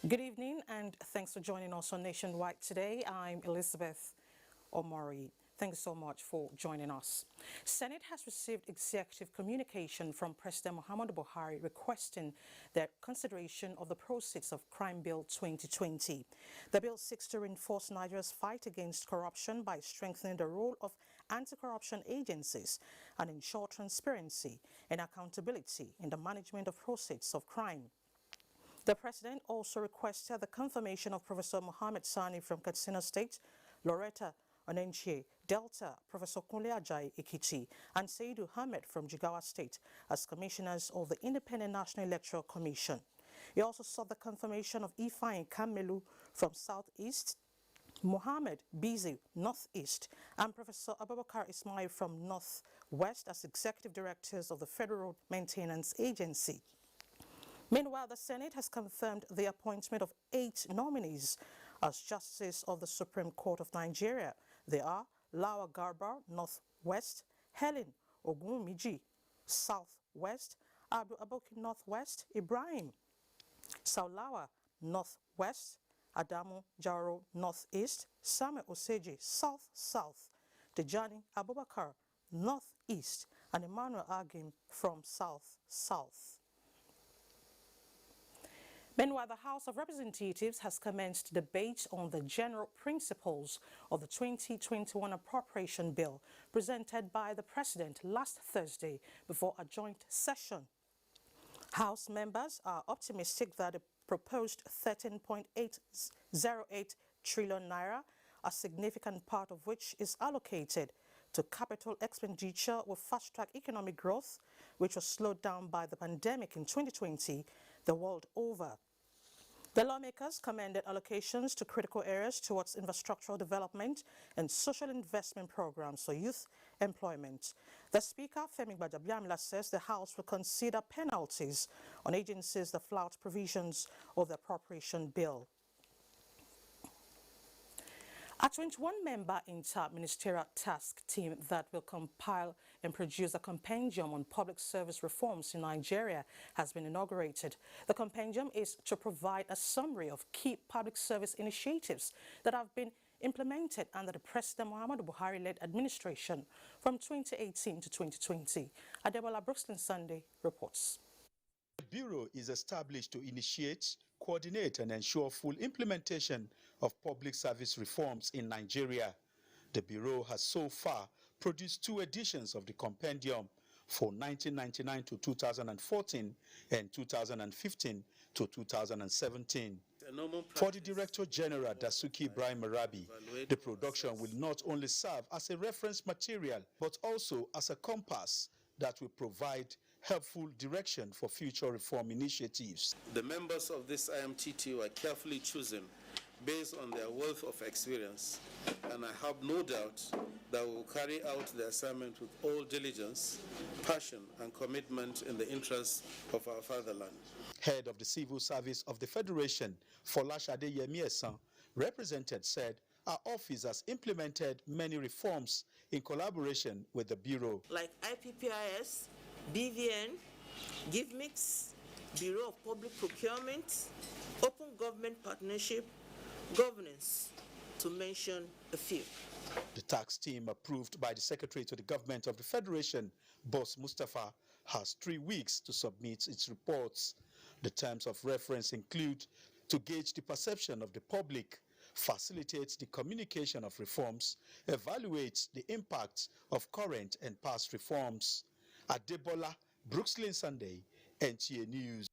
Good evening and thanks for joining us on Nationwide today. I'm Elizabeth Omori. Thanks so much for joining us. Senate has received executive communication from President Muhammadu Buhari requesting the consideration of the proceeds of Crime Bill 2020. The bill seeks to reinforce Nigeria's fight against corruption by strengthening the role of anti-corruption agencies and ensure transparency and accountability in the management of proceeds of crime. The President also requested the confirmation of Professor Mohammed Sani from Katsina State, Loretta Onenchie, Delta, Professor Kunle Ajayi Ekiti, and Saidu Ahmed from Jigawa State as commissioners of the Independent National Electoral Commission. He also sought the confirmation of Ifeanyi Kamelu from Southeast, Mohammed Bizi, Northeast, and Professor Abubakar Ismail from Northwest as executive directors of the Federal Road Maintenance Agency. Meanwhile, the Senate has confirmed the appointment of 8 nominees as justices of the Supreme Court of Nigeria. They are Lawa Garba, Northwest, Helen Ogunmiji, Southwest, Abdul Aboki, Northwest, Ibrahim Saulawa, Northwest, Adamu Jaro, Northeast, Samuel Oseji, South-South, Tijani Abubakar, Northeast, and Emmanuel Agim from South-South. Meanwhile, the House of Representatives has commenced debate on the general principles of the 2021 appropriation bill presented by the President last Thursday before a joint session. House members are optimistic that the proposed 13.808 trillion naira, a significant part of which is allocated to capital expenditure, will fast-track economic growth, which was slowed down by the pandemic in 2020 the world over. The lawmakers commended allocations to critical areas towards infrastructural development and social investment programs for youth employment. The Speaker, Femi Gbajabiamila, says the House will consider penalties on agencies that flout provisions of the appropriation bill. A 21-member inter-ministerial task team that will compile and produce a compendium on public service reforms in Nigeria has been inaugurated. The compendium is to provide a summary of key public service initiatives that have been implemented under the President Muhammadu Buhari-led administration from 2018 to 2020. Adebola Brookston-Sunday reports. The Bureau is established to initiate, coordinate and ensure full implementation of public service reforms in Nigeria. The Bureau has so far produced 2 editions of the compendium for 1999 to 2014 and 2015 to 2017. For the Director General Dasuki Ibrahim Arabi, the production will not only serve as a reference material but also as a compass that will provide helpful direction for future reform initiatives. The members of this IMTT were carefully chosen based on their wealth of experience, and I have no doubt that we will carry out the assignment with all diligence, passion, and commitment in the interest of our fatherland. Head of the Civil Service of the Federation, Folashade Yemiesan, represented said our office has implemented many reforms in collaboration with the Bureau. Like IPPIS, BVN, GiveMix, Bureau of Public Procurement, Open Government Partnership, Governance, to mention a few. The tax team, approved by the Secretary to the Government of the Federation, Boss Mustafa, has 3 weeks to submit its reports. The terms of reference include to gauge the perception of the public, facilitate the communication of reforms, evaluate the impact of current and past reforms. Adebola Brookston-Sunday, NTA News.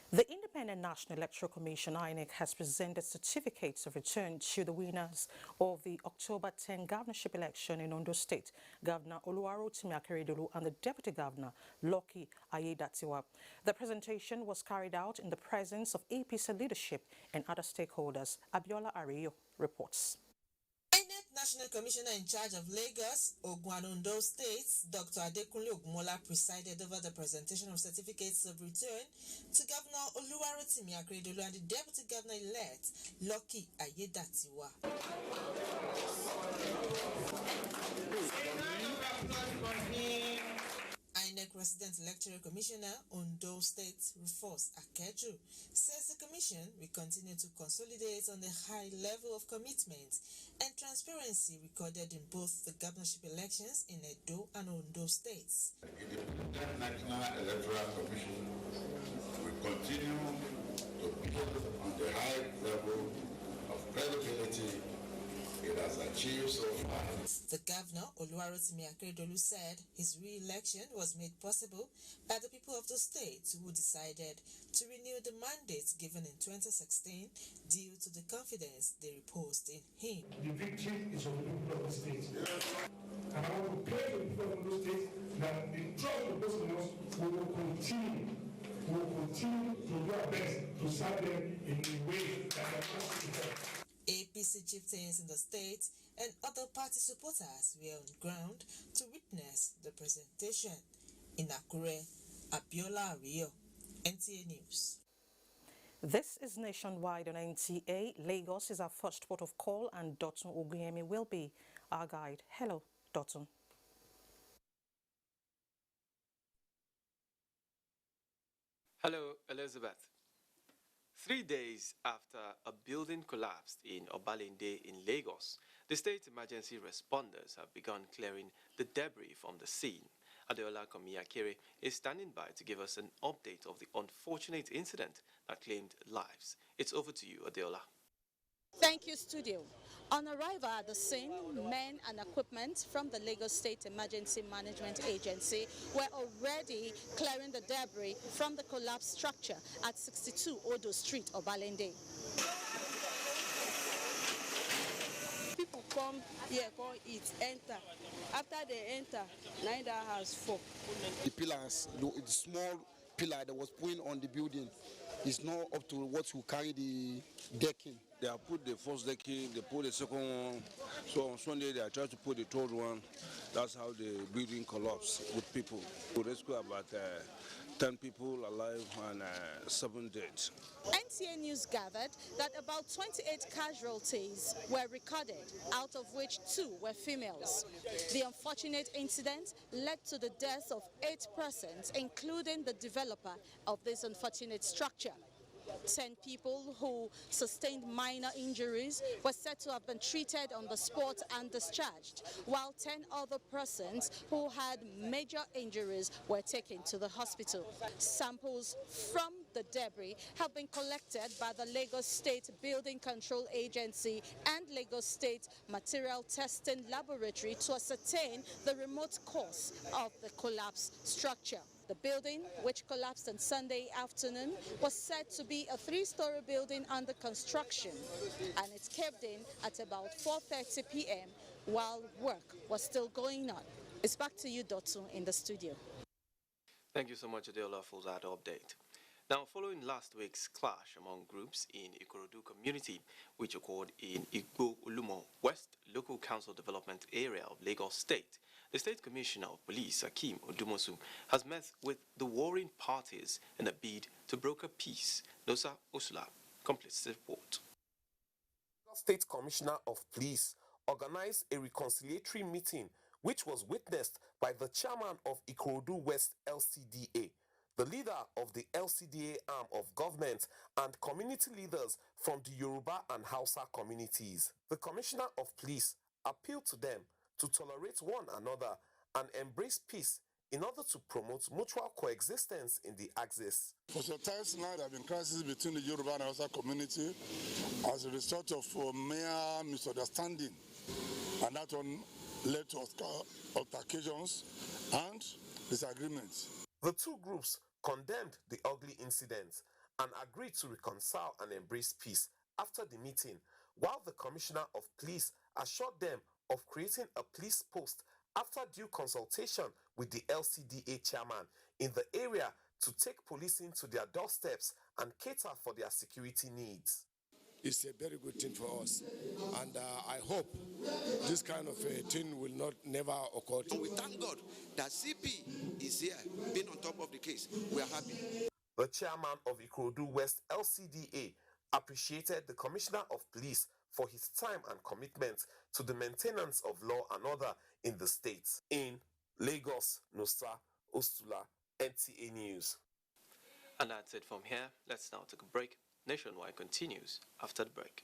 The Independent National Electoral Commission, INEC, has presented certificates of return to the winners of the October 10 governorship election in Ondo State, Governor Oluwarotimi Akeredolu and the Deputy Governor, Lucky Ayedatiwa. The presentation was carried out in the presence of APC leadership and other stakeholders. Abiola Areyo reports. National Commissioner in charge of Lagos, Ogun and Ondo States, Dr. Adekunle Ogummola, presided over the presentation of certificates of return to Governor Oluwarotimi Akeredolu and the Deputy Governor-elect, Lucky Ayedatiwa. INEC Resident Electoral Commissioner Ondo State Rufus Akeju says the commission will continue to consolidate on the high level of commitment and transparency recorded in both the governorship elections in Edo and Ondo states. The Independent National Electoral Commission will continue to build on the high level of credibility it has achieved so far. The governor, Oluwarotimi Akeredolu, said his re-election was made possible by the people of the state who decided to renew the mandate given in 2016 due to the confidence they reposed in him. The victory is of the people of the state. And I want to pray to the people of the state that the trust of those of us will continue to do our best to serve them in the way that they are supposed to serve. APC chieftains in the state and other party supporters were on ground to witness the presentation. In Akure, Abiola Rio, NTA News. This is Nationwide on NTA. Lagos is our first port of call, and Dotun Oguyemi will be our guide. Hello, Dotun. Hello, Elizabeth. 3 days after a building collapsed in Obalende in Lagos, the state emergency responders have begun clearing the debris from the scene. Adeola Komiakere is standing by to give us an update of the unfortunate incident that claimed lives. It's over to you, Adeola. Thank you, studio. On arrival at the scene, men and equipment from the Lagos State Emergency Management Agency were already clearing the debris from the collapsed structure at 62 Odo Street, Obalende. People come here, go eat, enter. After they enter, neither house fall. The pillars, the small pillar that was put on the building is not up to what will carry the decking. They have put the first decking, they put the second one. So on Sunday they are trying to put the third one. That's how the building collapsed with people. We rescue about 10 people alive and 7 dead. NTA News gathered that about 28 casualties were recorded, out of which 2 were females. The unfortunate incident led to the deaths of 8 persons, including the developer of this unfortunate structure. 10 people who sustained minor injuries were said to have been treated on the spot and discharged, while 10 other persons who had major injuries were taken to the hospital. Samples from the debris have been collected by the Lagos State Building Control Agency and Lagos State Material Testing Laboratory to ascertain the remote cause of the collapsed structure. The building, which collapsed on Sunday afternoon, was said to be a 3-story building under construction, and it caved in at about 4:30 p.m. while work was still going on. It's back to you, Dotun, in the studio. Thank you so much, Adeola, for that update. Now, following last week's clash among groups in Ikorodu community, which occurred in Igbo Ulumo West Local Council Development Area of Lagos State, the State Commissioner of Police, Hakeem Odumosu, has met with the warring parties in a bid to broker peace. Nosa Osula completes the report. The State Commissioner of Police organized a reconciliatory meeting which was witnessed by the chairman of Ikorodu West LCDA, the leader of the LCDA arm of government, and community leaders from the Yoruba and Hausa communities. The Commissioner of Police appealed to them to tolerate one another and embrace peace in order to promote mutual coexistence in the axis. For some time now, there have been crises between the Yoruba and Hausa community as a result of mere misunderstanding, and that one led to altercations and disagreements. The 2 groups condemned the ugly incident and agreed to reconcile and embrace peace after the meeting, while the Commissioner of Police assured them of creating a police post after due consultation with the LCDA chairman in the area to take policing to their doorsteps and cater for their security needs. It's a very good thing for us, and I hope this kind of a thing will never occur. We thank God that CP is here, being on top of the case. We are happy. The chairman of Ikorodu West LCDA appreciated the Commissioner of Police for his time and commitment to the maintenance of law and order in the state. In Lagos, Nosa Ostula, NTA News. And that's it from here. Let's now take a break. Nationwide continues after the break.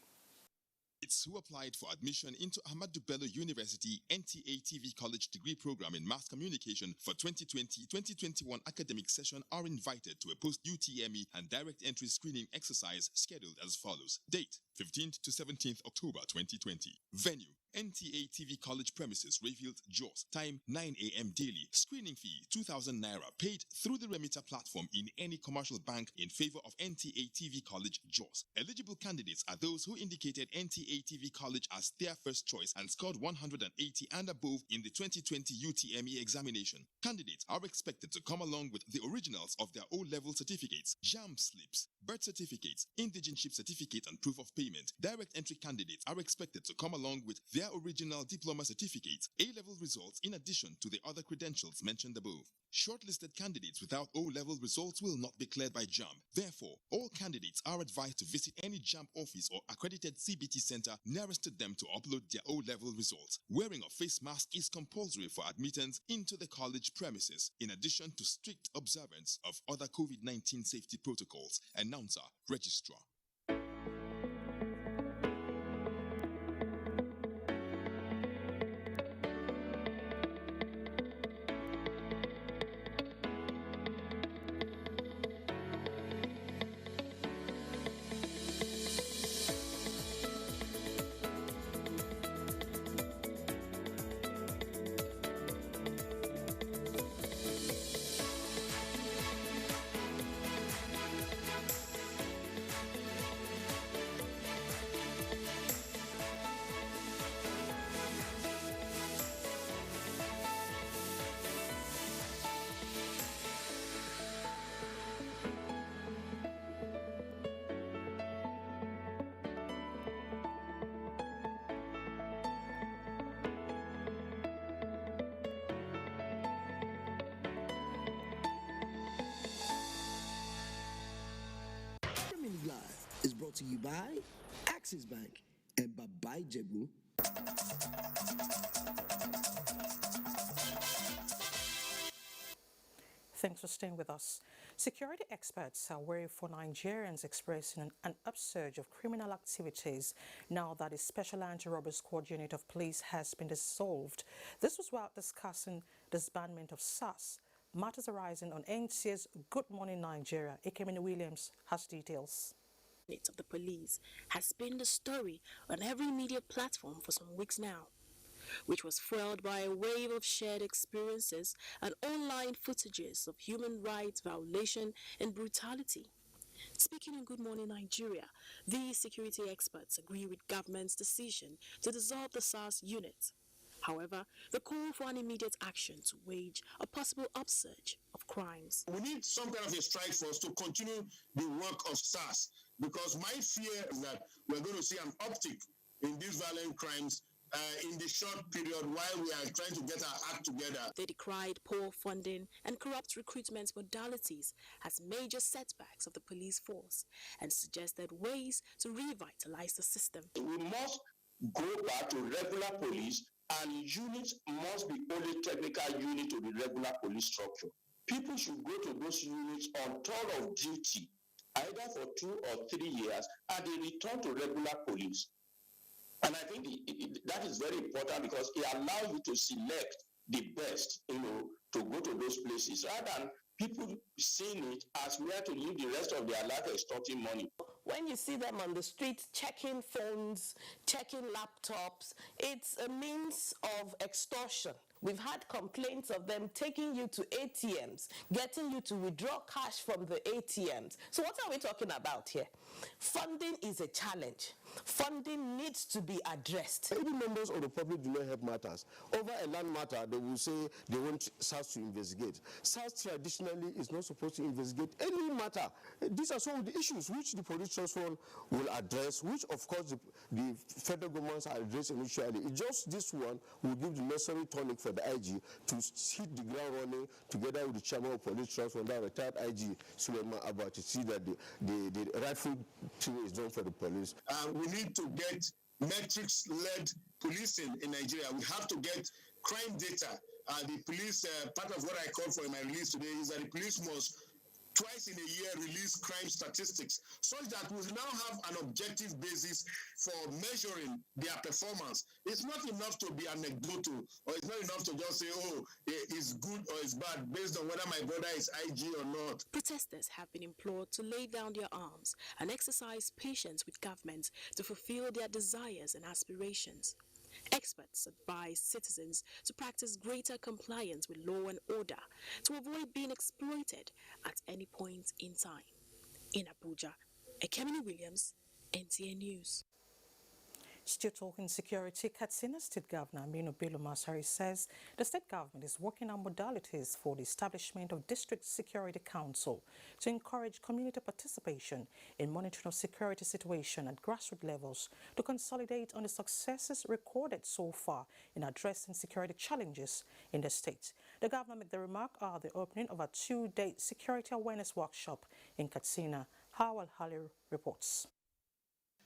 It's who applied for admission into Ahmadu Bello University NTA TV College Degree Program in Mass Communication for 2020-2021 academic session are invited to a post-UTME and direct entry screening exercise scheduled as follows. Date, 15th to 17th October 2020. Venue, NTA TV College premises, Rayfield, Jos. Time, 9 a.m. daily. Screening fee, 2,000 naira, paid through the remitter platform in any commercial bank in favor of NTA TV College, Jos. Eligible candidates are those who indicated NTA TV College as their first choice and scored 180 and above in the 2020 UTME examination. Candidates are expected to come along with the originals of their O-level certificates, JAMB slips, birth certificates, indigenship certificate and proof of payment. Direct entry candidates are expected to come along with their original diploma certificates, A-level results in addition to the other credentials mentioned above. Shortlisted candidates without O-level results will not be cleared by JAMB. Therefore, all candidates are advised to visit any JAMB office or accredited CBT center nearest to them to upload their O-level results. Wearing a face mask is compulsory for admittance into the college premises, in addition to strict observance of other COVID-19 safety protocols. Announcer, Registrar. Is brought to you by Axis Bank and Babai Jebu. Thanks for staying with us. Security experts are worried for Nigerians expressing an upsurge of criminal activities now that a special anti-robbery squad unit of police has been dissolved. This was while discussing disbandment of SAS. Matters arising on NTA's Good Morning Nigeria. Ekemini Williams has details. Of the police has been the story on every media platform for some weeks now, which was fueled by a wave of shared experiences and online footages of human rights violation and brutality. Speaking in Good Morning Nigeria, these security experts agree with government's decision to dissolve the SAS unit. However, the call for an immediate action to wage a possible upsurge of crimes. We need some kind of a strike force to continue the work of SAS, because my fear is that we're going to see an uptick in these violent crimes in the short period while we are trying to get our act together. They decried poor funding and corrupt recruitment modalities as major setbacks of the police force and suggested ways to revitalize the system. We must go back to regular police, and units must be only technical unit to the regular police structure. People should go to those units on tour of duty, either for 2 or 3 years, and they return to regular police. And I think that is very important, because it allows you to select the best, to go to those places, rather than people seeing it as where to live the rest of their life extorting money. When you see them on the street checking phones, checking laptops, it's a means of extortion. We've had complaints of them taking you to ATMs, getting you to withdraw cash from the ATMs. So what are we talking about here? Funding is a challenge. Funding needs to be addressed. Even members of the public do not help matters. Over a land matter, they will say they want SAS to investigate. SAS traditionally is not supposed to investigate any matter. These are some of the issues which the police trust fund will address, which of course the federal governments are addressing initially. It's just this one will give the necessary tonic for the IG to hit the ground running together with the chairman of police trust fund, that retired IG Suleiman Abba, to see that the rightful thing is done for the police. We need to get metrics-led policing in Nigeria. We have to get crime data the police, part of what I called for in my release today is that the police must twice in a year release crime statistics such that we now have an objective basis for measuring their performance. It's not enough to be anecdotal, or it's not enough to just say, oh, it's good or it's bad based on whether my brother is IG or not. Protesters have been implored to lay down their arms and exercise patience with government to fulfill their desires and aspirations. Experts advise citizens to practice greater compliance with law and order to avoid being exploited at any point in time. In Abuja, Ekemini Williams, NTA News. Still talking security, Katsina State Governor Aminu Bello Masari says the state government is working on modalities for the establishment of District Security Council to encourage community participation in monitoring of security situation at grassroots levels to consolidate on the successes recorded so far in addressing security challenges in the state. The governor made the remark at the opening of a two-day security awareness workshop in Katsina. Howell Halir reports.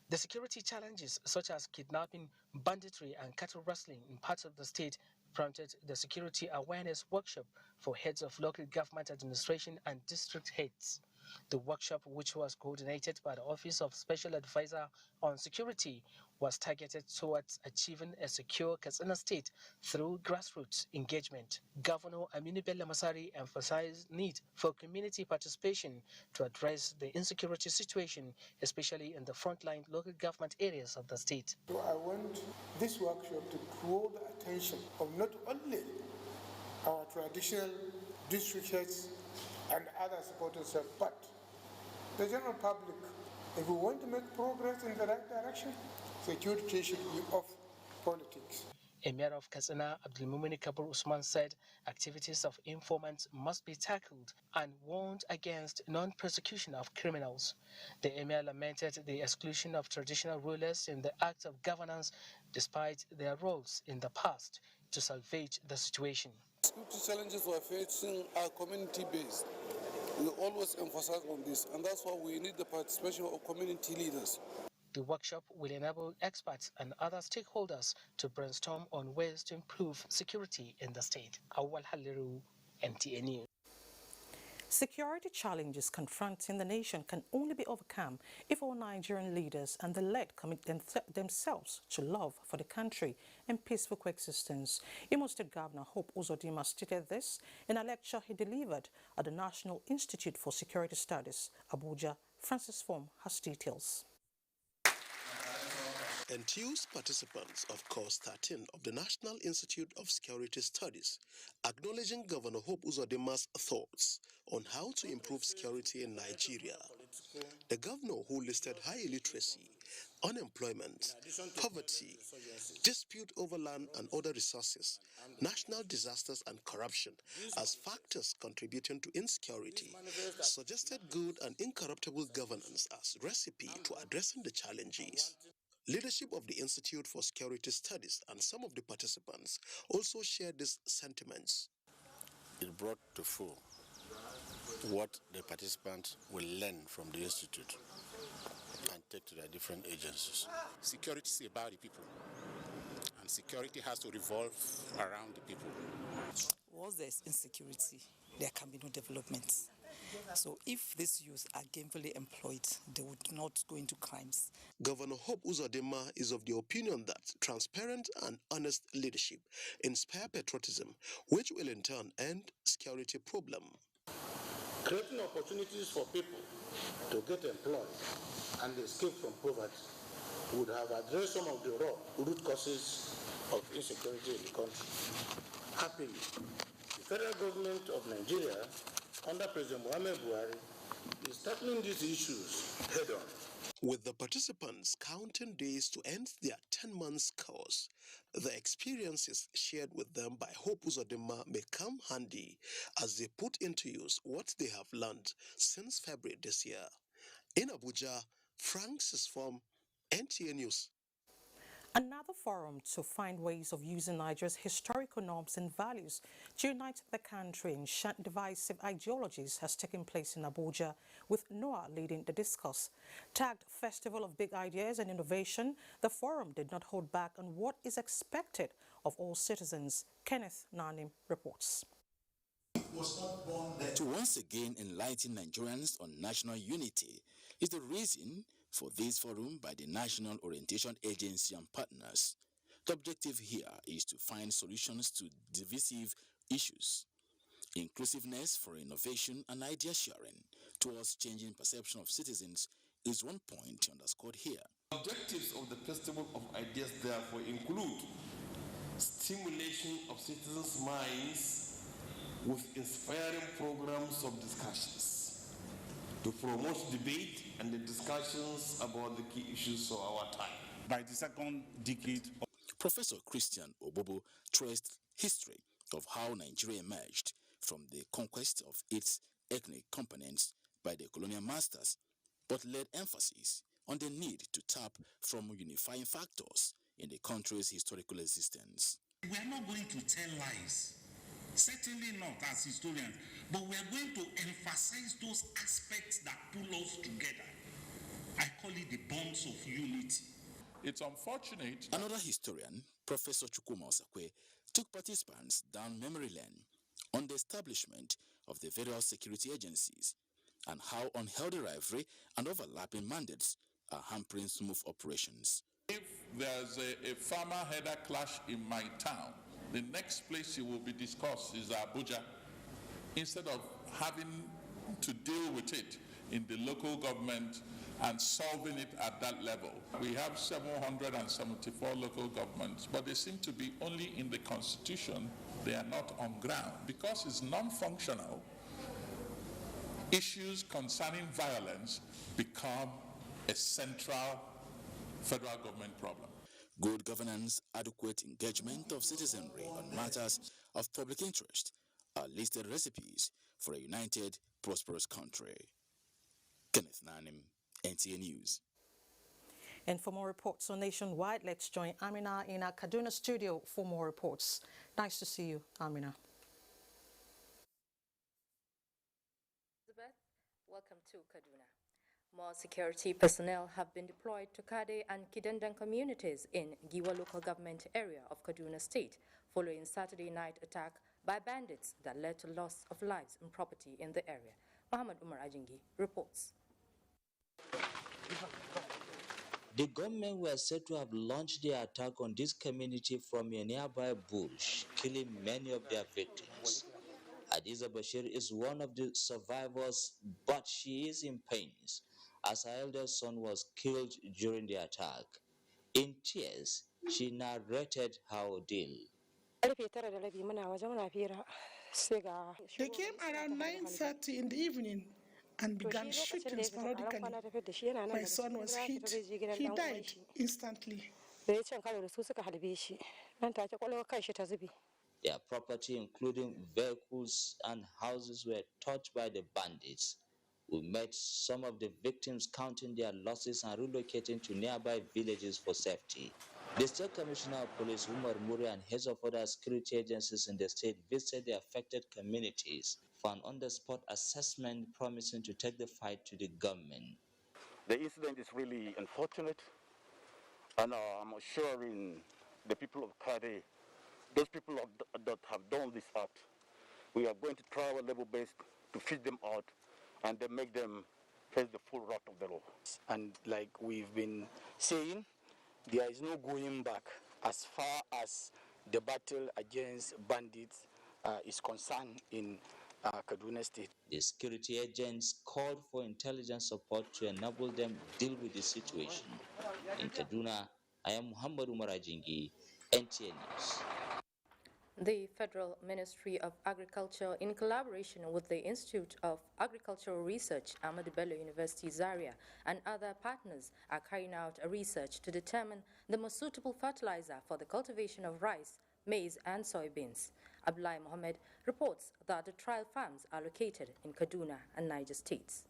The security challenges such as kidnapping, banditry and cattle rustling in parts of the state prompted the security awareness workshop for heads of local government administration and district heads. The workshop, which was coordinated by the Office of Special Advisor on Security, was targeted towards achieving a secure Katsina state through grassroots engagement. Governor Aminu Bello Masari emphasized need for community participation to address the insecurity situation, especially in the frontline local government areas of the state. So I want this workshop to draw the attention of not only our traditional district heads and other supporters, but the general public. If we want to make progress in the right direction, security should be off politics. Emir of Katsina, Abdulmumini Kabur Usman, said activities of informants must be tackled and warned against non-persecution of criminals. The Emir lamented the exclusion of traditional rulers in the Act of Governance despite their roles in the past to salvage the situation. Security challenges we're facing are community-based. We always emphasize on this, and that's why we need the participation of community leaders. The workshop will enable experts and other stakeholders to brainstorm on ways to improve security in the state. Awal Haliru, NTA News. Security challenges confronting the nation can only be overcome if all Nigerian leaders and the led commit themselves to love for the country and peaceful coexistence. Imo State Governor Hope Uzodinma stated this in a lecture he delivered at the National Institute for Security Studies, Abuja. Francis Form has details. Enthused participants of Course 13 of the National Institute of Security Studies, acknowledging Governor Hope Uzodinma's thoughts on how to improve security in Nigeria. The governor, who listed high illiteracy, unemployment, poverty, dispute over land and other resources, national disasters and corruption as factors contributing to insecurity, suggested good and incorruptible governance as recipe to addressing the challenges. Leadership of the Institute for Security Studies and some of the participants also shared these sentiments. It brought to fore what the participants will learn from the Institute and take to their different agencies. Security is about the people, and security has to revolve around the people. Once there's insecurity, there can be no development. So if these youth are gainfully employed, they would not go into crimes. Governor Hope Uzodinma is of the opinion that transparent and honest leadership inspire patriotism, which will in turn end security problem. Creating opportunities for people to get employed and escape from poverty would have addressed some of the root causes of insecurity in the country. Happily, the federal government of Nigeria, under President Muhammad Buhari, is tackling these issues head-on. With the participants counting days to end their 10-month course, the experiences shared with them by Hope Uzodinma may come handy as they put into use what they have learned since February this year. In Abuja, Francis Form, NTA News. Another forum to find ways of using Nigeria's historical norms and values to unite the country and shunt divisive ideologies has taken place in Abuja, with Noah leading the discourse. Tagged Festival of Big Ideas and Innovation, the forum did not hold back on what is expected of all citizens. Kenneth Nanim reports. To once again enlighten Nigerians on national unity is the reason for this forum by the National Orientation Agency and partners. The objective here is to find solutions to divisive issues, inclusiveness for innovation and idea sharing towards changing perception of citizens is one point underscored here. Objectives of the Festival of Ideas therefore include stimulation of citizens' minds with inspiring programs of discussions to promote debate and the discussions about the key issues of our time. By the second decade, Professor Christian Obobo traced history of how Nigeria emerged from the conquest of its ethnic components by the colonial masters, but laid emphasis on the need to tap from unifying factors in the country's historical existence. We are not going to tell lies. Certainly not as historians, but we are going to emphasize those aspects that pull us together. I call it the bonds of unity. It's unfortunate. Another historian, Professor Chukwuma Osakwe, took participants down memory lane on the establishment of the various security agencies and how unhealthy rivalry and overlapping mandates are hampering smooth operations. If there's a farmer-header clash in my town, the next place it will be discussed is Abuja, instead of having to deal with it in the local government and solving it at that level. We have 774 local governments, but they seem to be only in the constitution. They are not on ground. Because it's non-functional, issues concerning violence become a central federal government problem. Good governance, adequate engagement of citizenry on matters of public interest are listed recipes for a united, prosperous country. Kenneth Nanim, NTA News. And for more reports on Nationwide, let's join Amina in our Kaduna studio for more reports. Nice to see you, Amina. Elizabeth, welcome to Kaduna. More security personnel have been deployed to Kade and Kidendang communities in Giwa local government area of Kaduna State following Saturday night attack by bandits that led to loss of lives and property in the area. Muhammad Umar Ajingi reports. The government were said to have launched their attack on this community from a nearby bush, killing many of their victims. Adiza Bashir is one of the survivors, but she is in pains as her eldest son was killed during the attack. In tears, she narrated her ordeal. They came around 9:30 in the evening and began shooting sporadically. My son was hit. He died instantly. Their property, including vehicles and houses, were touched by the bandits. We met some of the victims counting their losses and relocating to nearby villages for safety. The State Commissioner of Police, Umar Muri, and heads of other security agencies in the state visited the affected communities for an on-the-spot assessment, promising to take the fight to the government. The incident is really unfortunate, and I'm assuring the people of Kade, those people that have done this act, we are going to try our level best to feed them out and then make them face the full wrath of the law. And like we've been saying, there is no going back as far as the battle against bandits is concerned in Kaduna State. The security agents called for intelligence support to enable them deal with the situation. In Kaduna, I am Muhammad Umar Ajingi, NTA News. The Federal Ministry of Agriculture, in collaboration with the Institute of Agricultural Research, Ahmadu Bello University, Zaria, and other partners, are carrying out a research to determine the most suitable fertilizer for the cultivation of rice, maize, and soybeans. Abdullahi Mohammed reports that the trial farms are located in Kaduna and Niger states.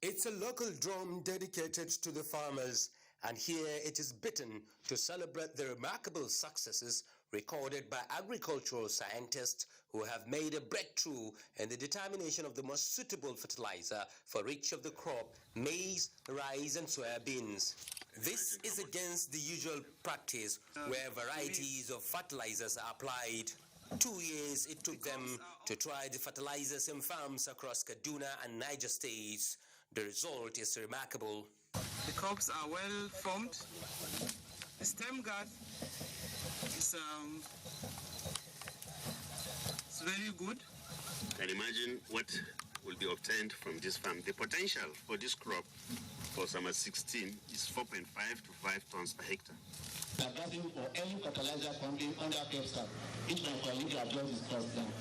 It's a local drum dedicated to the farmers, and here it is bitten to celebrate the remarkable successes recorded by agricultural scientists who have made a breakthrough in the determination of the most suitable fertilizer for each of the crop, maize, rice, and soybeans. This is against the usual practice where varieties of fertilizers are applied. 2 years it took them to try the fertilizers in farms across Kaduna and Niger states. The result is remarkable. The crops are well formed. The stem guard is very good. And imagine what will be obtained from this farm. The potential for this crop for summer 16 is 4.5 to 5 tons per hectare. Advising for any fertilizer pumping under Capstar, if my colleague adjusts his cost down,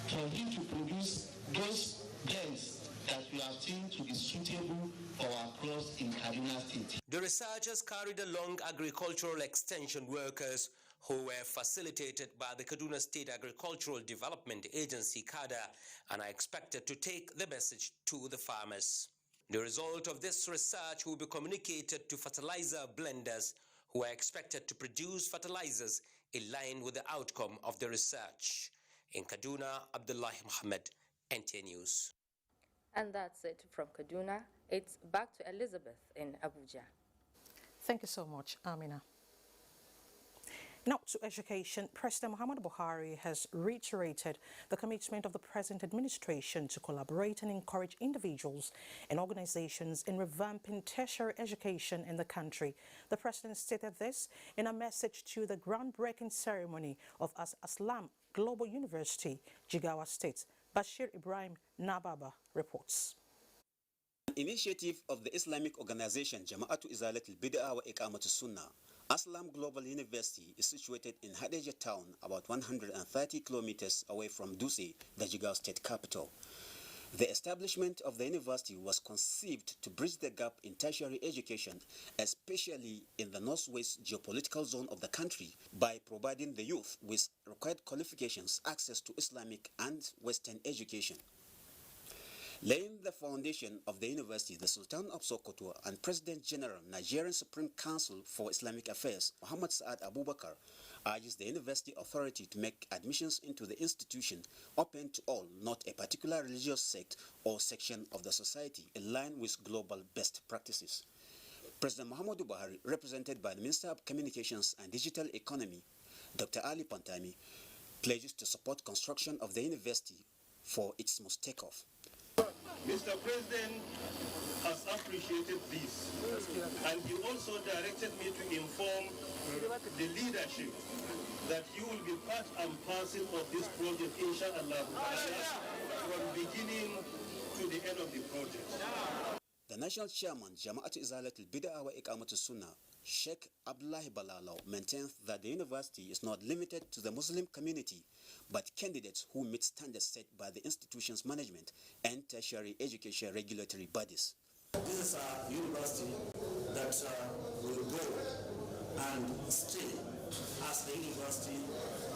for him to produce those blends that we have seen to be suitable for our crops in Kaduna State. The researchers carried along agricultural extension workers who were facilitated by the Kaduna State Agricultural Development Agency, KADA, and are expected to take the message to the farmers. The result of this research will be communicated to fertilizer blenders who are expected to produce fertilizers in line with the outcome of the research. In Kaduna, Abdullahi Muhammad, NTA News. And that's it from Kaduna. It's back to Elizabeth in Abuja. Thank you so much, Amina. Now to education, President Muhammadu Buhari has reiterated the commitment of the present administration to collaborate and encourage individuals and organizations in revamping tertiary education in the country. The president stated this in a message to the groundbreaking ceremony of Aslam Global University, Jigawa State. Bashir Ibrahim Nababa reports. Initiative of the Islamic organization Jama'atu Izalatul Bid'ah wa Iqamatus Sunnah, Aslam Global University is situated in Hadejia town, about 130 kilometers away from Dutse, the Jigawa state capital. The establishment of the university was conceived to bridge the gap in tertiary education, especially in the northwest geopolitical zone of the country, by providing the youth with required qualifications, access to Islamic and Western education. Laying the foundation of the university, the Sultan of Sokoto and President General, Nigerian Supreme Council for Islamic Affairs, Muhammad Saad Abubakar, urges the university authority to make admissions into the institution open to all, not a particular religious sect or section of the society, in line with global best practices. President Muhammadu Buhari, represented by the Minister of Communications and Digital Economy, Dr. Ali Pantami, pledges to support construction of the university for its smooth takeoff. Mr. President has appreciated this, and he also directed me to inform the leadership that you will be part and parcel of this project, inshallah, from beginning to the end of the project. The national chairman, Jama'atu Izalatul Bid'ah wa Iqamatus Sunnah, Sheikh Abdullahi Balalo, maintains that the university is not limited to the Muslim community, but candidates who meet standards set by the institution's management and tertiary education regulatory bodies. This is a university that will go and stay as a university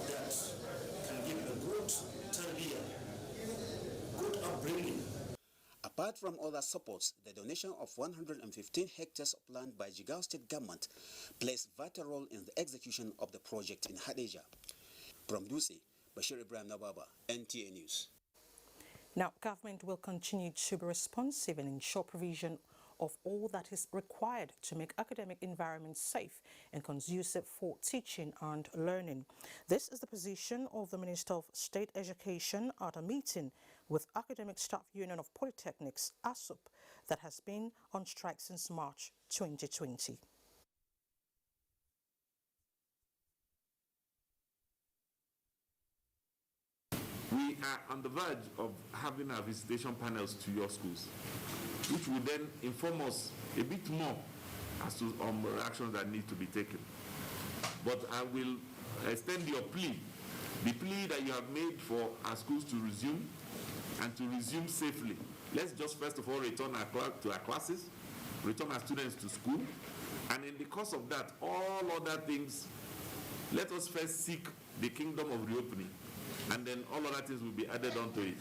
that can give a good tarbiyah, good upbringing. Apart from other supports, the donation of 115 hectares of land by Jigawa State government plays a vital role in the execution of the project in Hadejia. From Dutse, Bashir Ibrahim Nababa, NTA News. Now, government will continue to be responsive and ensure provision of all that is required to make academic environments safe and conducive for teaching and learning. This is the position of the Minister of State Education at a meeting with Academic Staff Union of Polytechnics, ASUP, that has been on strike since March 2020. We are on the verge of having our visitation panels to your schools, which will then inform us a bit more as to actions that need to be taken. But I will extend your plea, the plea that you have made for our schools to resume and to resume safely. Let's just first of all return to our classes, return our students to school, and in the course of that, all other things, let us first seek the kingdom of reopening, and then all other things will be added onto it.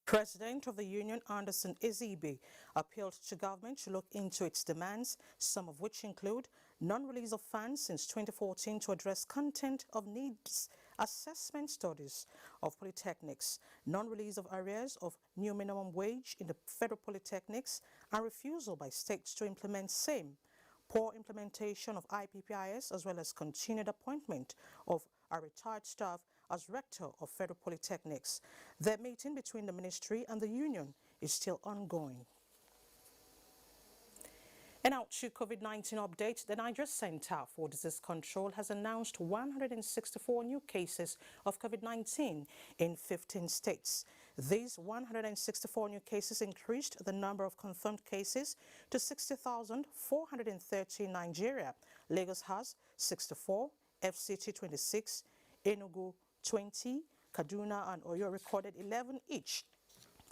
President of the Union, Anderson Ezibe, appealed to government to look into its demands, some of which include non-release of funds since 2014 to address content of needs assessment studies of polytechnics, non-release of arrears of new minimum wage in the federal polytechnics, and refusal by states to implement same, poor implementation of IPPIS, as well as continued appointment of our retired staff as rector of federal polytechnics. The meeting between the ministry and the union is still ongoing. And now to COVID-19 update, the Niger Center for Disease Control has announced 164 new cases of COVID-19 in 15 states. These 164 new cases increased the number of confirmed cases to 60,430 in Nigeria. Lagos has 64, FCT 26, Enugu 20, Kaduna and Oyo recorded 11 each,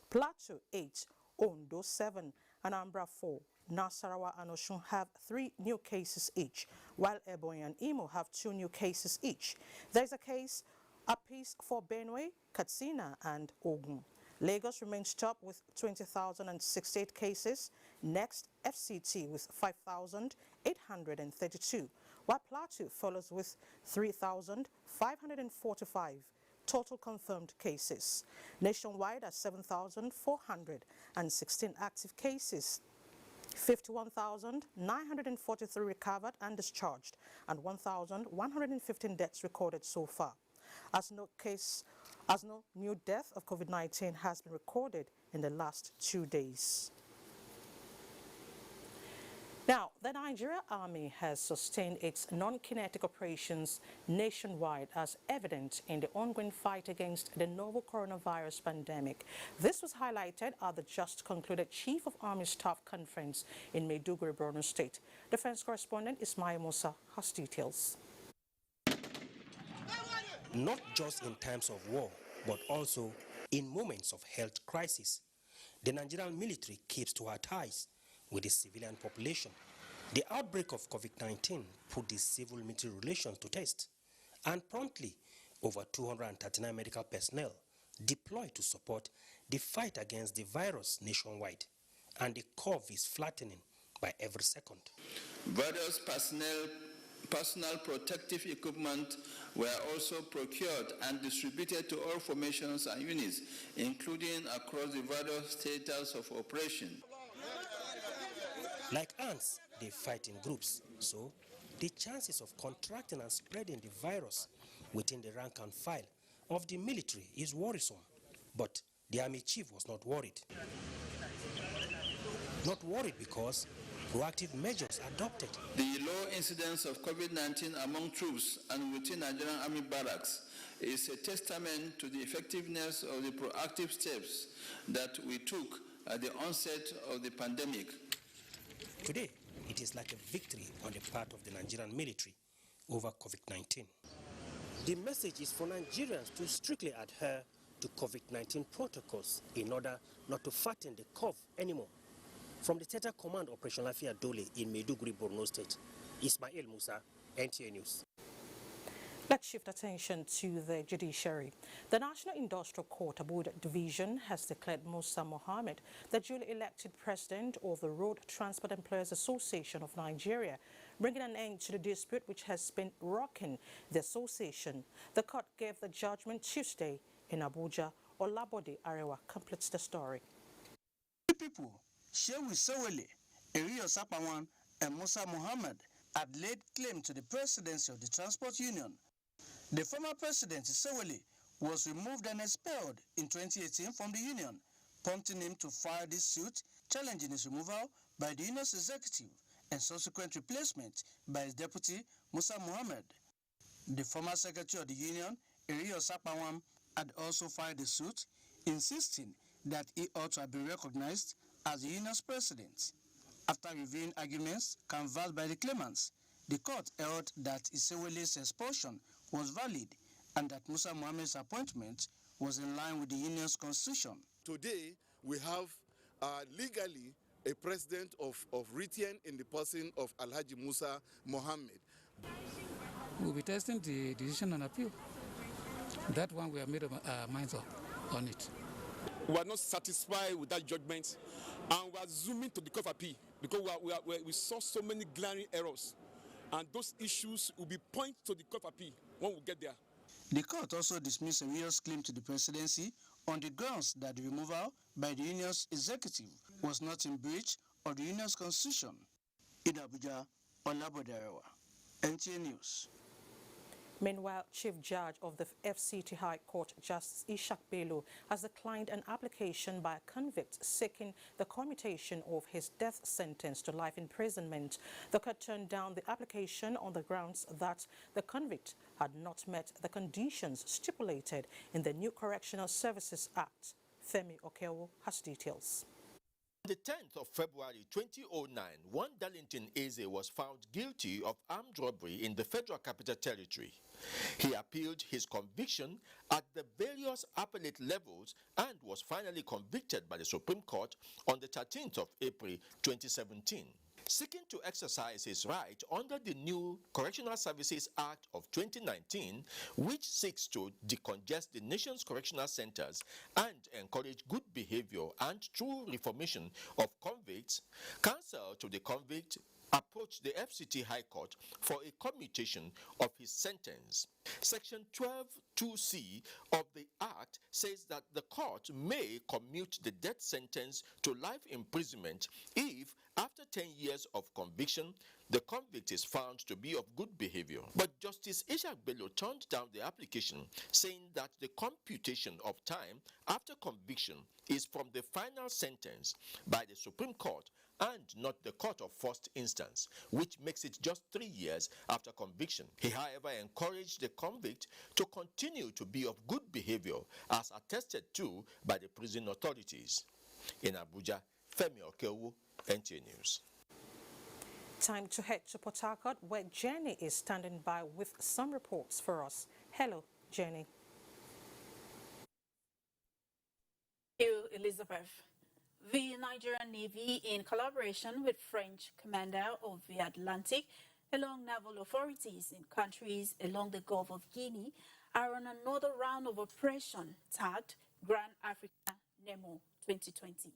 Plateau 8, Ondo 7, Anambra 4, Nasarawa and Osun have 3 new cases each, while Ebonyi and Imo have 2 new cases each. There is a case apiece for Benue, Katsina and Ogun. Lagos remains top with 20,068 cases. Next, FCT with 5,832, while Plateau follows with 3,545 total confirmed cases. Nationwide are 7,416 active cases. 51,943 recovered and discharged, and 1,115 deaths recorded so far. As no new death of COVID-19 has been recorded in the last 2 days. Now, the Nigerian Army has sustained its non-kinetic operations nationwide as evident in the ongoing fight against the novel coronavirus pandemic. This was highlighted at the just concluded Chief of Army Staff Conference in Maiduguri, Borno State. Defense correspondent Ismail Musa has details. Not just in times of war, but also in moments of health crisis, the Nigerian military keeps to our ties with the civilian population. The outbreak of COVID-19 put the civil-military relations to test, and promptly over 239 medical personnel deployed to support the fight against the virus nationwide, and the curve is flattening by every second. Various personal protective equipment were also procured and distributed to all formations and units, including across the various theaters of operation. Like ants, they fight in groups, so the chances of contracting and spreading the virus within the rank and file of the military is worrisome. But the army chief was not worried. Not worried because proactive measures adopted. The low incidence of COVID-19 among troops and within Nigerian Army barracks is a testament to the effectiveness of the proactive steps that we took at the onset of the pandemic. Today, it is like a victory on the part of the Nigerian military over COVID-19. The message is for Nigerians to strictly adhere to COVID-19 protocols in order not to fatten the curve anymore. From the Theater Command Operation Lafia Dole in Maiduguri, Borno State, Ismail Musa, NTA News. Let's shift attention to the judiciary. The National Industrial Court Abuja Division has declared Musa Mohammed the duly elected president of the Road Transport Employers Association of Nigeria, bringing an end to the dispute which has been rocking the association. The court gave the judgment Tuesday in Abuja. Olabode Arewa completes the story. People, Shehu Sowele, Eriyo Sapawan, and Musa Mohammed had laid claim to the presidency of the Transport Union. The former president, Sowele, was removed and expelled in 2018 from the union, prompting him to file this suit challenging his removal by the union's executive and subsequent replacement by his deputy, Musa Mohammed. The former secretary of the union, Eriyo Sapawan, had also filed a suit insisting that he ought to have been recognized as the union's president. After reviewing arguments canvassed by the claimants, the court held that Isewele's expulsion was valid and that Musa Mohammed's appointment was in line with the union's constitution. Today, we have legally a president of Ritian in the person of Alhaji Musa Mohammed. We'll be testing the decision on appeal. That one we have made our minds up on it. We are not satisfied with that judgment, and we are zooming to the Court of Appeal because we saw so many glaring errors, and those issues will be pointed to the Court of Appeal when we get there. The court also dismissed Ariel's claim to the presidency on the grounds that the removal by the union's executive was not in breach of the union's constitution. In Abuja, Olabodarewa, NTA News. Meanwhile, Chief Judge of the FCT High Court, Justice Ishak Bello, has declined an application by a convict seeking the commutation of his death sentence to life imprisonment. The court turned down the application on the grounds that the convict had not met the conditions stipulated in the new Correctional Services Act. Femi Okewo has details. On the 10th of February 2009, one Darlington Eze was found guilty of armed robbery in the Federal Capital Territory. He appealed his conviction at the various appellate levels and was finally convicted by the Supreme Court on the 13th of April 2017. Seeking to exercise his right under the new Correctional Services Act of 2019, which seeks to decongest the nation's correctional centers and encourage good behavior and true reformation of convicts, counsel to the convict approached the FCT High Court for a commutation of his sentence. Section 12(2)(c) of the Act says that the court may commute the death sentence to life imprisonment if, after 10 years of conviction, the convict is found to be of good behavior. But Justice Ishak Bello turned down the application, saying that the computation of time after conviction is from the final sentence by the Supreme Court and not the court of first instance, which makes it just 3 years after conviction. He, however, encouraged the convict to continue to be of good behavior, as attested to by the prison authorities. In Abuja, Femi Okewu, NTA News. Time to head to Port Harcourt, where Jenny is standing by with some reports for us. Hello, Jenny. Thank you, Elizabeth. The Nigerian Navy, in collaboration with French Commander of the Atlantic, along naval authorities in countries along the Gulf of Guinea, are on another round of operation tagged Grand Africa Nemo 2020.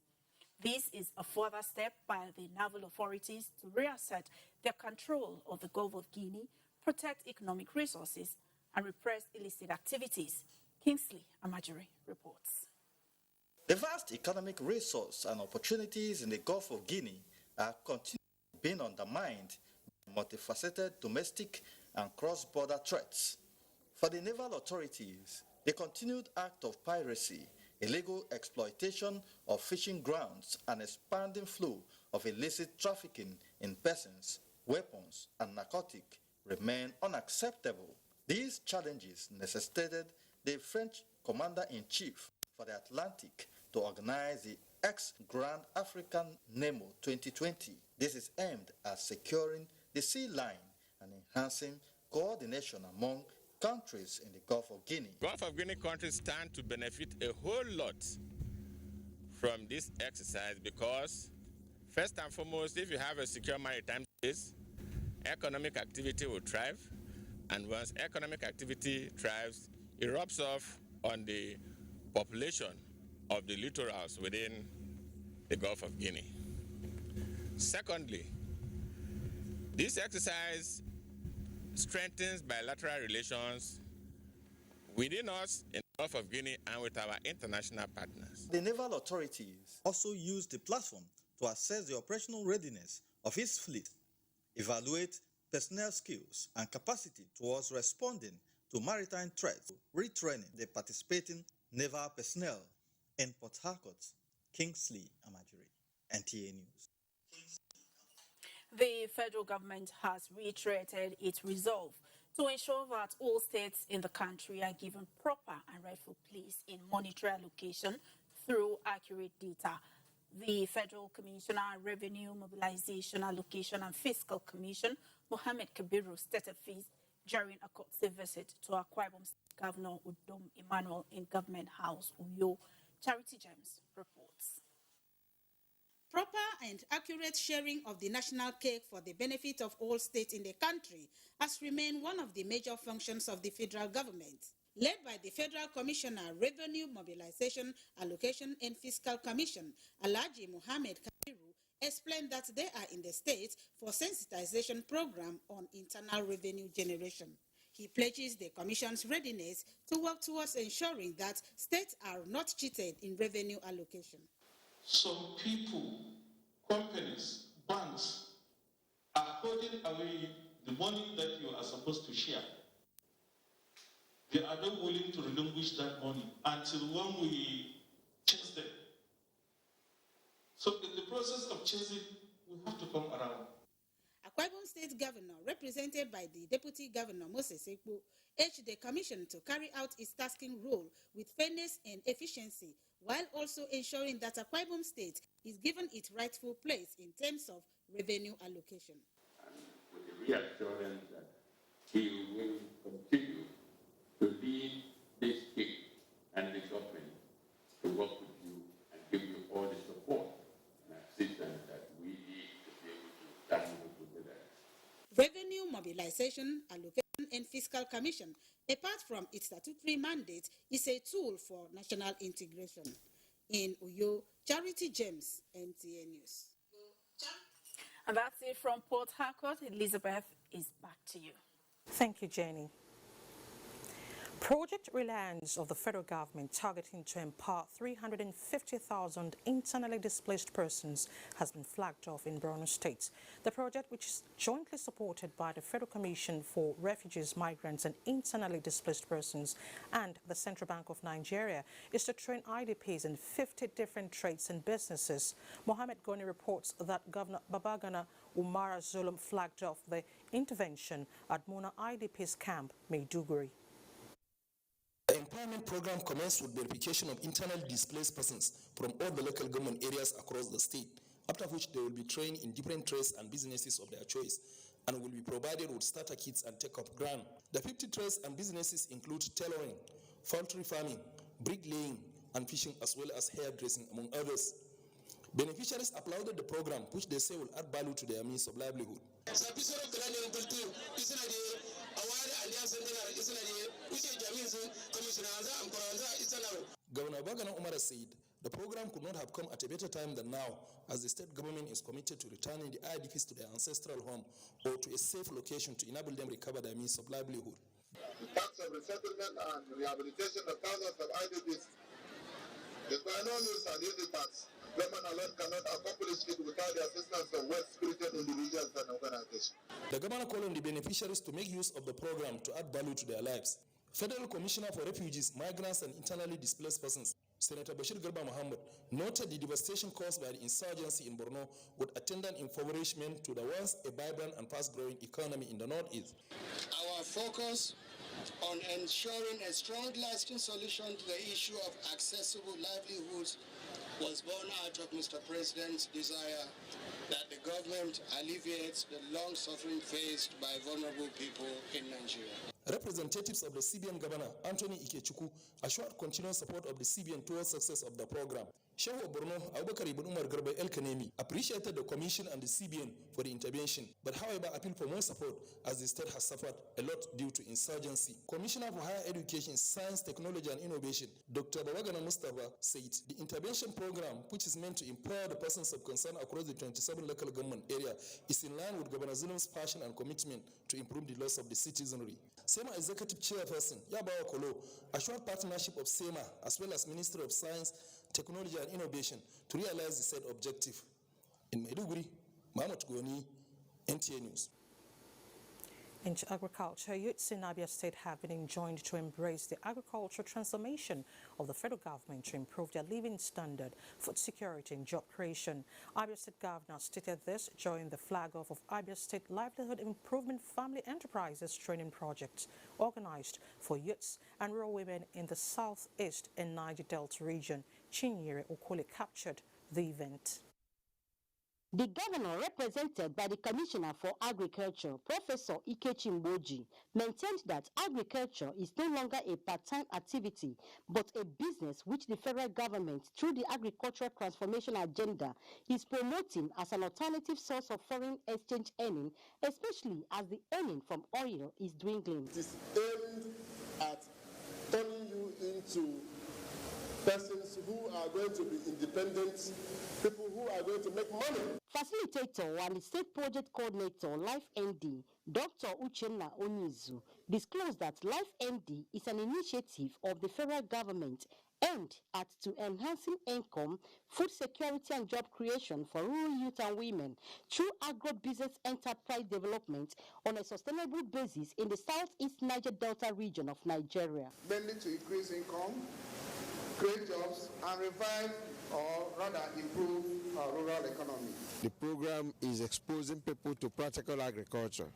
This is a further step by the naval authorities to reassert their control of the Gulf of Guinea, protect economic resources, and repress illicit activities. Kingsley Amajiri reports. The vast economic resource and opportunities in the Gulf of Guinea are continuing being undermined by multifaceted domestic and cross-border threats. For the naval authorities, the continued act of piracy, illegal exploitation of fishing grounds, and expanding flow of illicit trafficking in persons, weapons, and narcotics remain unacceptable. These challenges necessitated the French Commander-in-Chief for the Atlantic to organize the ex-Grand African Nemo 2020. This is aimed at securing the sea line and enhancing coordination among countries in the Gulf of Guinea. Gulf of Guinea countries stand to benefit a whole lot from this exercise because, first and foremost, if you have a secure maritime space, economic activity will thrive, and once economic activity thrives, it rubs off on the population of the littorals within the Gulf of Guinea. Secondly, this exercise strengthens bilateral relations within us in the Gulf of Guinea and with our international partners. The naval authorities also use the platform to assess the operational readiness of its fleet, evaluate personnel skills and capacity towards responding to maritime threats, retraining the participating naval personnel. In Port Harcourt, Kingsley Amajiri, NTA News. The federal government has reiterated its resolve to ensure that all states in the country are given proper and rightful place in monetary allocation through accurate data. The Federal Commissioner on Revenue, Mobilization, Allocation and Fiscal Commission, Mohammed Kabiru, stated this during a courtesy visit to Akwa Ibom State Governor Udom Emmanuel in Government House, Uyo. Charity James reports. Proper and accurate sharing of the national cake for the benefit of all states in the country has remained one of the major functions of the federal government. Led by the Federal Commissioner, Revenue, Mobilization, Allocation and Fiscal Commission, Alhaji Mohammed Kabiru, explained that they are in the states for sensitization program on internal revenue generation. He pledges the Commission's readiness to work towards ensuring that states are not cheated in revenue allocation. Some people, companies, banks are holding away the money that you are supposed to share. They are not willing to relinquish that money until when we chase them. So in the process of chasing, we have to come around. Akwa Ibom State Governor, represented by the Deputy Governor Moses Ekpo, urged the Commission to carry out its tasking role with fairness and efficiency, while also ensuring that Akwa Ibom State is given its rightful place in terms of revenue allocation. And with the reassurance that he will continue to lead this state and the government to work with you and give you all the support and assistance that we need to be able to stand together. Revenue Mobilization, Allocation and Fiscal Commission, apart from its statutory mandate, is a tool for national integration. In Uyo, Charity James, NTA News. And that's it from Port Harcourt. Elizabeth, is back to you. Thank you, Jenny. Project Reliance of the federal government targeting to empower 350,000 internally displaced persons has been flagged off in Borno State. The project, which is jointly supported by the Federal Commission for Refugees, Migrants and Internally Displaced Persons and the Central Bank of Nigeria, is to train IDPs in 50 different trades and businesses. Mohammed Goni reports that Governor Babagana Umara Zulum flagged off the intervention at Muna IDPs camp, Maiduguri. The empowerment program commenced with verification of internally displaced persons from all the local government areas across the state, after which they will be trained in different trades and businesses of their choice and will be provided with starter kits and take-up grant. The 50 trades and businesses include tailoring, poultry farming, bricklaying, and fishing, as well as hairdressing, among others. Beneficiaries applauded the program, which they say will add value to their means of livelihood. Governor Bagana Umar said the program could not have come at a better time than now, as the state government is committed to returning the IDPs to their ancestral home or to a safe location to enable them recover their means of livelihood. In terms of resettlement and rehabilitation of thousands of IDPs is by no means an easy task. Government alone cannot accomplish it without the assistance of well-spirited individuals and organizations. The governor called on the beneficiaries to make use of the program to add value to their lives. Federal Commissioner for Refugees, Migrants and Internally Displaced Persons, Senator Bashir Garba Muhammad, noted the devastation caused by the insurgency in Borno with attendant impoverishment to the once a vibrant and fast-growing economy in the northeast. Our focus on ensuring a strong, lasting solution to the issue of accessible livelihoods was born out of Mr. President's desire that the government alleviates the long suffering faced by vulnerable people in Nigeria. Representatives of the CBN Governor, Anthony Ikechukwu, assured continued support of the CBN towards success of the program. Shehu Borno Abubakar Ibn Umar Garba El Kanemi appreciated the Commission and the CBN for the intervention, but however appealed for more support as the state has suffered a lot due to insurgency. Commissioner for Higher Education, Science, Technology and Innovation, Dr. Babagana Mustafa, said the intervention program, which is meant to empower the persons of concern across the 27 local government area, is in line with Governor Zulum's passion and commitment to improve the lives of the citizenry. SEMA Executive Chairperson, Yabawa Kolo, assured partnership of SEMA as well as Ministry of Science, Technology and Innovation to realize the said objective. In Maiduguri, Mahmoud Goni, NTA News. Into agriculture, youths in Abia State have been enjoined to embrace the agricultural transformation of the federal government to improve their living standard, food security and job creation. Abia State Governor stated this during the flag-off of Abia State Livelihood Improvement Family Enterprises Training Project, organized for youths and rural women in the southeast and Niger Delta region. Chinyere Okole captured the event. The governor, represented by the Commissioner for Agriculture, Professor Ikechi Mboji, maintained that agriculture is no longer a part-time activity, but a business which the federal government, through the agricultural transformation agenda, is promoting as an alternative source of foreign exchange earning, especially as the earning from oil is dwindling. It is aimed at turning you into persons who are going to be independent, people who are going to make money. Facilitator and the State Project Coordinator, Life ND, Dr. Uchenna Onizu, disclosed that Life ND is an initiative of the federal government aimed at to enhancing income, food security and job creation for rural youth and women through agro-business enterprise development on a sustainable basis in the Southeast Niger Delta region of Nigeria. Mainly to increase income, create jobs, and revive or rather improve our rural economy. The program is exposing people to practical agriculture,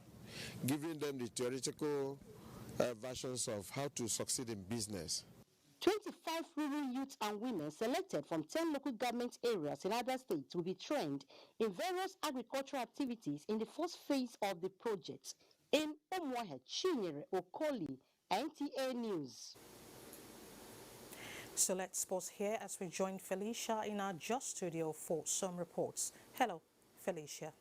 giving them the theoretical versions of how to succeed in business. 25 rural youth and women selected from 10 local government areas in other states will be trained in various agricultural activities in the first phase of the project. In Omuahe, Chinyere Okoli, NTA News. So let's pause here as we join Felicia in our Just studio for some reports. Hello, Felicia.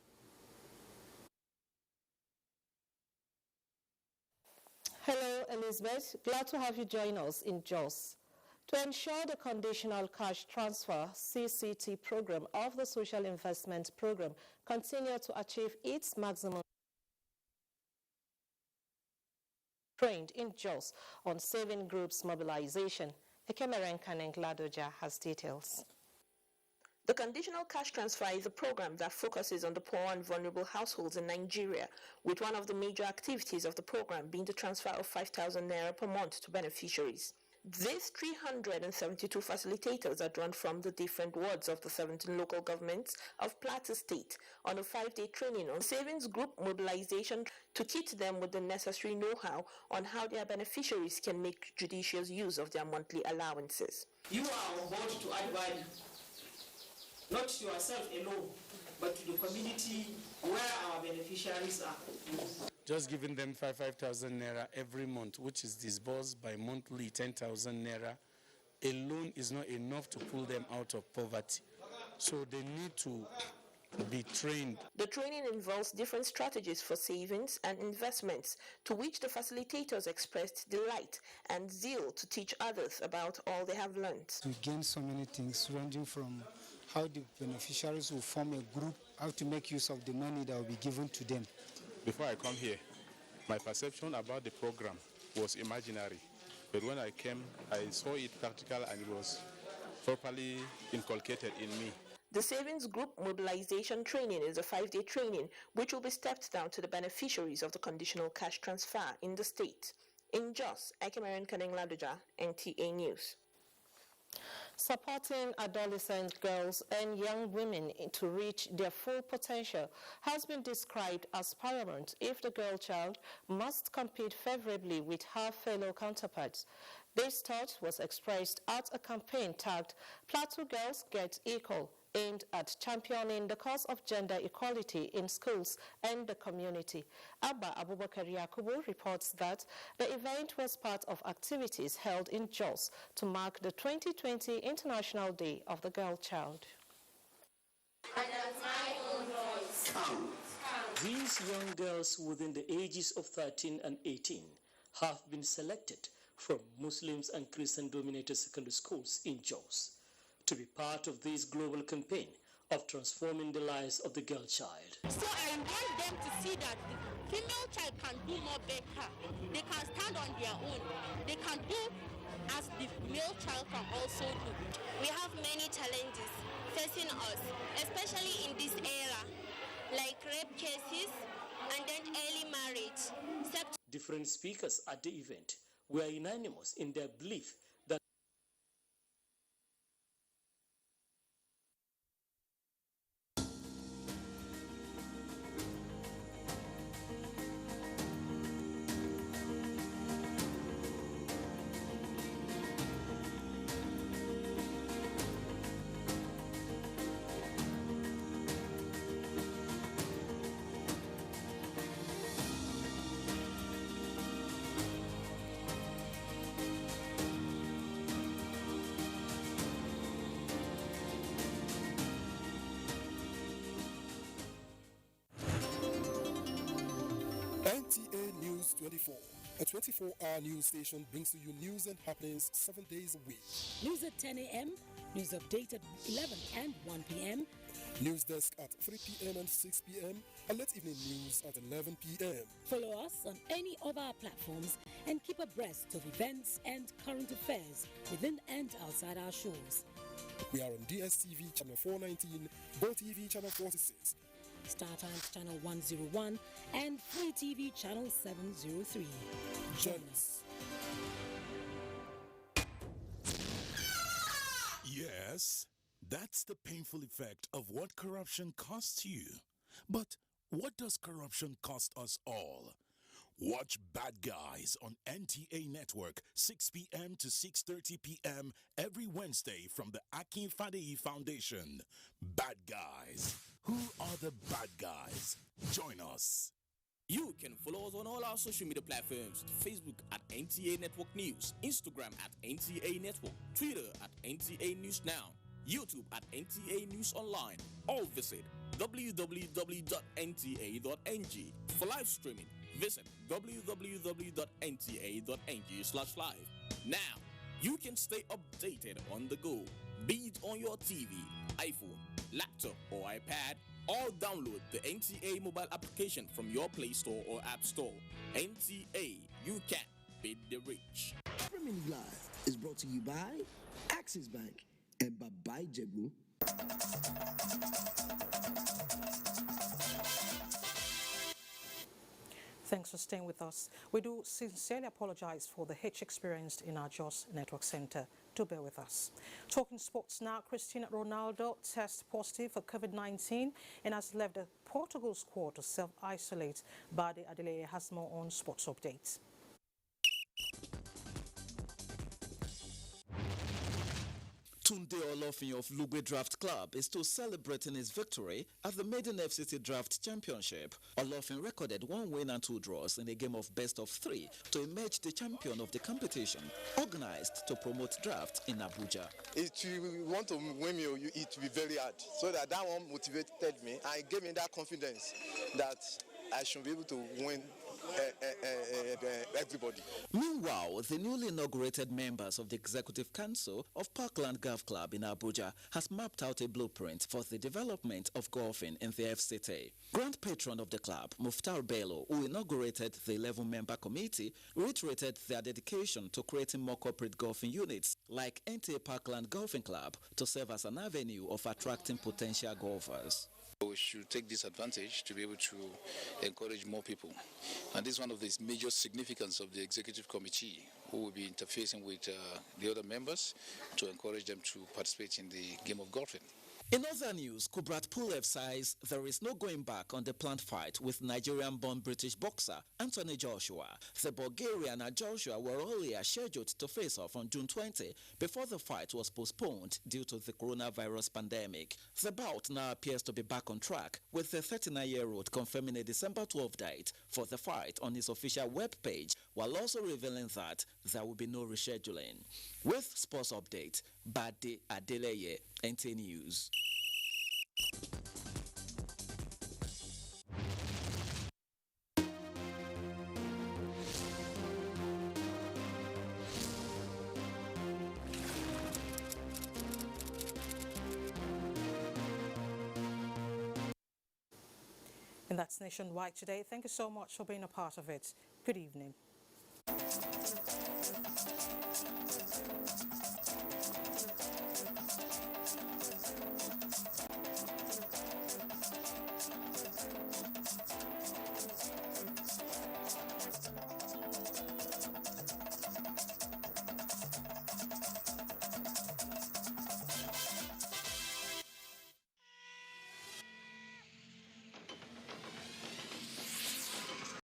Hello, Elizabeth. Glad to have you join us in JOS. To ensure the conditional cash transfer CCT program of the Social Investment Program continue to achieve its maximum trained in JOS on saving groups mobilization. Ekemeren Kaneng Ladoja has details. The conditional cash transfer is a program that focuses on the poor and vulnerable households in Nigeria, with one of the major activities of the program being the transfer of 5,000 naira per month to beneficiaries. These 372 facilitators are drawn from the different wards of the 17 local governments of Plateau State on a 5-day training on savings group mobilization to kit them with the necessary know-how on how their beneficiaries can make judicious use of their monthly allowances. You are on board to add value, not to yourself alone, but to the community where our beneficiaries are. Just giving them 5,000 naira every month, which is disbursed by monthly 10,000 naira, alone is not enough to pull them out of poverty. So they need to be trained. The training involves different strategies for savings and investments, to which the facilitators expressed delight and zeal to teach others about all they have learned. We gain so many things, ranging from how the beneficiaries will form a group, how to make use of the money that will be given to them. Before I come here, my perception about the program was imaginary. But when I came, I saw it practical and it was properly inculcated in me. The Savings Group Mobilization Training is a 5-day training which will be stepped down to the beneficiaries of the conditional cash transfer in the state. In Jos, Ekemeren Kaneng Ladoja, NTA News. Supporting adolescent girls and young women to reach their full potential has been described as paramount if the girl child must compete favorably with her fellow counterparts. This thought was expressed at a campaign tagged Plateau Girls Get Equal, aimed at championing the cause of gender equality in schools and the community. Abba Abubakar Yakubu reports that the event was part of activities held in Jos to mark the 2020 International Day of the Girl Child. And at my own voice. These young girls within the ages of 13 and 18 have been selected from Muslims and Christian-dominated secondary schools in Jos to be part of this global campaign of transforming the lives of the girl child. So I want them to see that the female child can do more better. They can stand on their own. They can do as the male child can also do. We have many challenges facing us, especially in this era, like rape cases and then early marriage. Different speakers at the event were unanimous in their belief that NTA News 24. A 24-hour news station brings to you news and happenings 7 days a week. News at 10 a.m., news update at 11 and 1 p.m. News desk at 3 p.m. and 6 p.m. and late evening news at 11 p.m. Follow us on any of our platforms and keep abreast of events and current affairs within and outside our shores. We are on DSTV channel 419, GoTV channel 46, StarTimes channel 101 and Free TV channel 703. Join us. Yes, that's the painful effect of what corruption costs you. But what does corruption cost us all? Watch Bad Guys on NTA Network, 6 p.m. to 6:30 p.m. every Wednesday from the Akin Fadeyi Foundation. Bad Guys. Who are the bad guys? Join us. You can follow us on all our social media platforms: Facebook at NTA Network News, Instagram at NTA Network, Twitter at NTA News Now, YouTube at NTA News Online, or visit www.nta.ng. For live streaming, visit www.nta.ng/live. Now, you can stay updated on the go, be it on your TV, iPhone, laptop, or iPad, or download the NTA mobile application from your Play Store or App Store. NTA, you can beat the rich. Premier League Live is brought to you by Axis Bank and Babai Jebu. Thanks for staying with us. We do sincerely apologize for the hitch experienced in our Jos Network Center. Do bear with us. Talking sports now, Cristiano Ronaldo tests positive for COVID-19 and has left the Portugal squad to self-isolate. Bade Adeleye has more on sports updates. Tunde Olofin of Lugbe Draft Club is still celebrating his victory at the Maiden FCT Draft Championship. Olofin recorded 1 win and 2 draws in a game of best of 3 to emerge the champion of the competition, organized to promote draft in Abuja. If you want to win me, it will be very hard. So that one motivated me and gave me that confidence that I should be able to win everybody. Meanwhile, the newly inaugurated members of the Executive Council of Parkland Golf Club in Abuja has mapped out a blueprint for the development of golfing in the FCT. Grand patron of the club, Muftar Bello, who inaugurated the 11-member committee, reiterated their dedication to creating more corporate golfing units like NTA Parkland Golfing Club to serve as an avenue of attracting potential golfers. We should take this advantage to be able to encourage more people. And this is one of the major significance of the executive committee, who will be interfacing with the other members to encourage them to participate in the game of golfing. In other news, Kubrat Pulev says there is no going back on the planned fight with Nigerian-born British boxer Anthony Joshua. The Bulgarian and Joshua were earlier scheduled to face off on June 20 before the fight was postponed due to the coronavirus pandemic. The bout now appears to be back on track, with the 39-year-old confirming a December 12 date for the fight on his official webpage, while also revealing that there will be no rescheduling. With sports update, Bade Adeleye, NTA News. And that's Nationwide today. Thank you so much for being a part of it. Good evening.